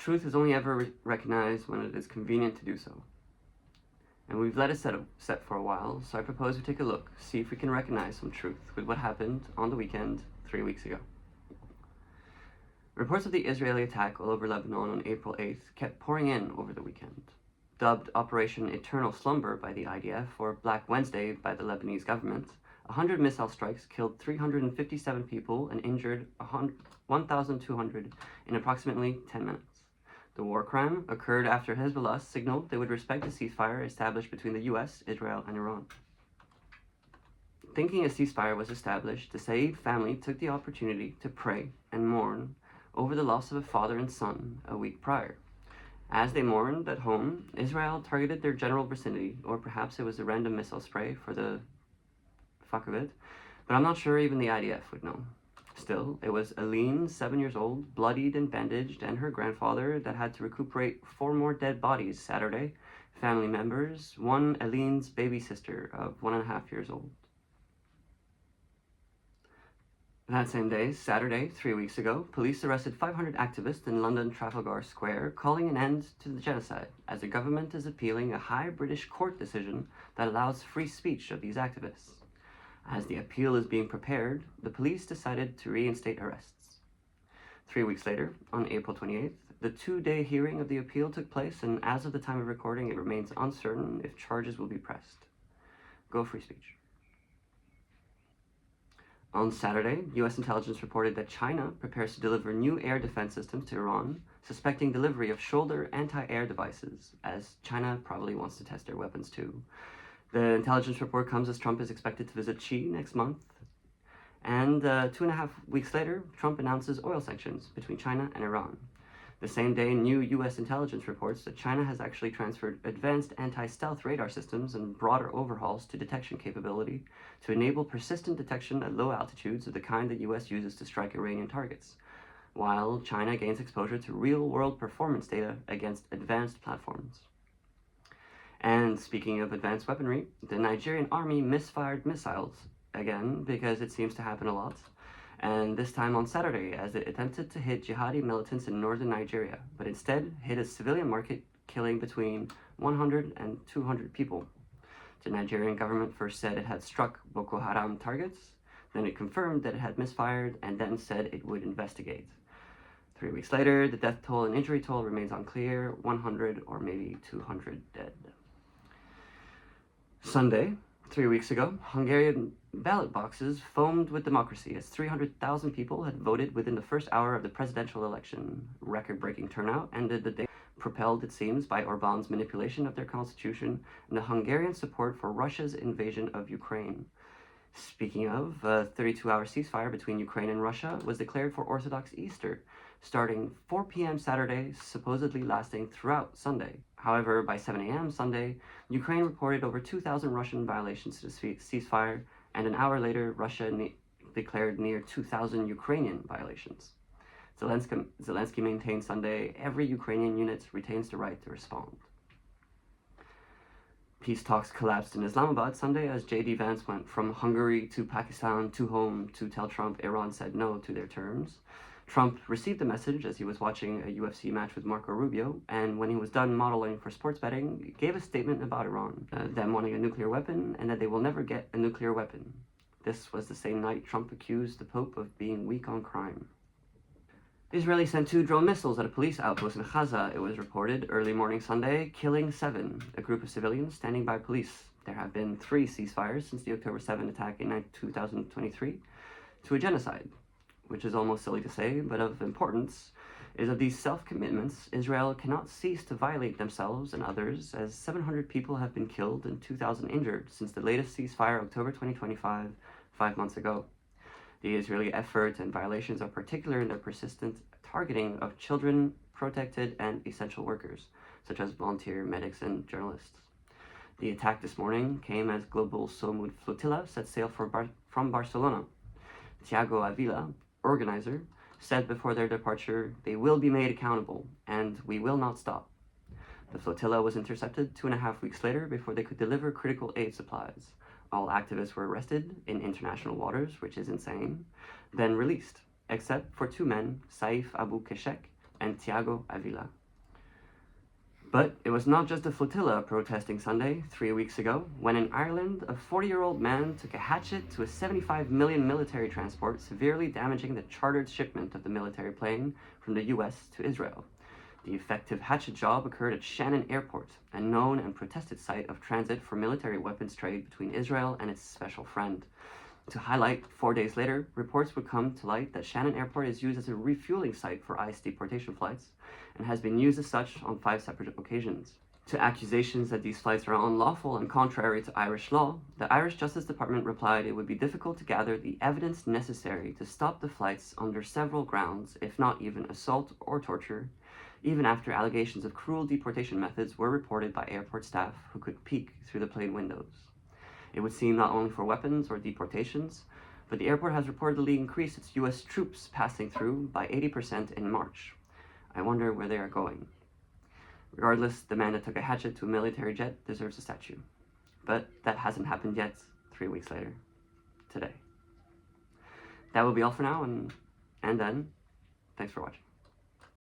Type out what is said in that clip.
Truth is only ever recognized when it is convenient to do so. And we've let it set for a while, so I propose we take a look, see if we can recognize some truth with what happened on the weekend 3 weeks ago. Reports of the Israeli attack all over Lebanon on April 8th kept pouring in over the weekend. Dubbed Operation Eternal Slumber by the IDF or Black Wednesday by the Lebanese government, 100 missile strikes killed 357 people and injured 1,200 in approximately 10 minutes. The war crime occurred after Hezbollah signaled they would respect the ceasefire established between the US, Israel, and Iran. Thinking a ceasefire was established, the Said family took the opportunity to pray and mourn over the loss of a father and son a week prior. As they mourned at home, Israel targeted their general vicinity, or perhaps it was a random missile spray for the fuck of it, but I'm not sure even the IDF would know. Still, it was Aline, 7 years old, bloodied and bandaged, and her grandfather that had to recuperate 4 more dead bodies Saturday. Family members, one Aline's baby sister of 1.5 years old. That same day, Saturday, 3 weeks ago, police arrested 500 activists in London Trafalgar Square, calling an end to the genocide, as the government is appealing a high British court decision that allows free speech of these activists. As the appeal is being prepared, the police decided to reinstate arrests. 3 weeks later, on April 28th, the 2-day hearing of the appeal took place, and as of the time of recording, it remains uncertain if charges will be pressed. Go free speech. On Saturday, U.S. intelligence reported that China prepares to deliver new air defense systems to Iran, suspecting delivery of shoulder anti-air devices, as China probably wants to test their weapons too. The intelligence report comes as Trump is expected to visit Xi next month. And 2.5 weeks later, Trump announces oil sanctions between China and Iran. The same day, new U.S. intelligence reports that China has actually transferred advanced anti-stealth radar systems and broader overhauls to detection capability to enable persistent detection at low altitudes of the kind the U.S. uses to strike Iranian targets, while China gains exposure to real-world performance data against advanced platforms. And speaking of advanced weaponry, the Nigerian army misfired missiles again, because it seems to happen a lot, and this time on Saturday as it attempted to hit jihadi militants in northern Nigeria, but instead hit a civilian market, killing between 100 and 200 people. The Nigerian government first said it had struck Boko Haram targets, then it confirmed that it had misfired, and then said it would investigate. 3 weeks later, the death toll and injury toll remains unclear, 100 or maybe 200 dead. Sunday, 3 weeks ago, Hungarian ballot boxes foamed with democracy as 300,000 people had voted within the first hour of the presidential election. Record-breaking turnout ended the day, propelled, it seems, by Orbán's manipulation of their constitution and the Hungarian support for Russia's invasion of Ukraine. Speaking of, a 32-hour ceasefire between Ukraine and Russia was declared for Orthodox Easter, starting 4 p.m. Saturday, supposedly lasting throughout Sunday. However, by 7 a.m. Sunday, Ukraine reported over 2,000 Russian violations to the ceasefire, and an hour later, Russia declared near 2,000 Ukrainian violations. Zelensky maintained Sunday every Ukrainian unit retains the right to respond. Peace talks collapsed in Islamabad Sunday as J.D. Vance went from Hungary to Pakistan to home to tell Trump Iran said no to their terms. Trump received the message as he was watching a UFC match with Marco Rubio, and when he was done modeling for sports betting, he gave a statement about Iran, them wanting a nuclear weapon, and that they will never get a nuclear weapon. This was the same night Trump accused the Pope of being weak on crime. Israeli sent 2 drone missiles at a police outpost in Gaza, it was reported, early morning Sunday, killing 7, a group of civilians standing by police. There have been 3 ceasefires since the October 7 attack in 2023 to a genocide, which is almost silly to say, but of importance, is of these self-commitments, Israel cannot cease to violate themselves and others, as 700 people have been killed and 2,000 injured since the latest ceasefire, October 2025, 5 months ago. The Israeli effort and violations are particular in their persistent targeting of children, protected and essential workers, such as volunteer medics and journalists. The attack this morning came as Global Somud Flotilla set sail from Barcelona. Thiago Avila, organizer, said before their departure, "They will be made accountable, and we will not stop." The flotilla was intercepted 2.5 weeks later before they could deliver critical aid supplies. All activists were arrested in international waters, which is insane, then released, except for 2 men, Saif Abu Keshek and Thiago Avila. But it was not just the flotilla protesting Sunday 3 weeks ago, when in Ireland, a 40-year-old man took a hatchet to a 75 million military transport, severely damaging the chartered shipment of the military plane from the US to Israel. The effective hatchet job occurred at Shannon Airport, a known and protested site of transit for military weapons trade between Israel and its special friend. To highlight, 4 days later, reports would come to light that Shannon Airport is used as a refueling site for ICE deportation flights and has been used as such on 5 separate occasions. To accusations that these flights are unlawful and contrary to Irish law, the Irish Justice Department replied it would be difficult to gather the evidence necessary to stop the flights under several grounds, if not even assault or torture, even after allegations of cruel deportation methods were reported by airport staff who could peek through the plane windows. It would seem not only for weapons or deportations, but the airport has reportedly increased its US troops passing through by 80% in March. I wonder where they are going. Regardless, the man that took a hatchet to a military jet deserves a statue. But that hasn't happened yet 3 weeks later, today. That will be all for now, and then, thanks for watching.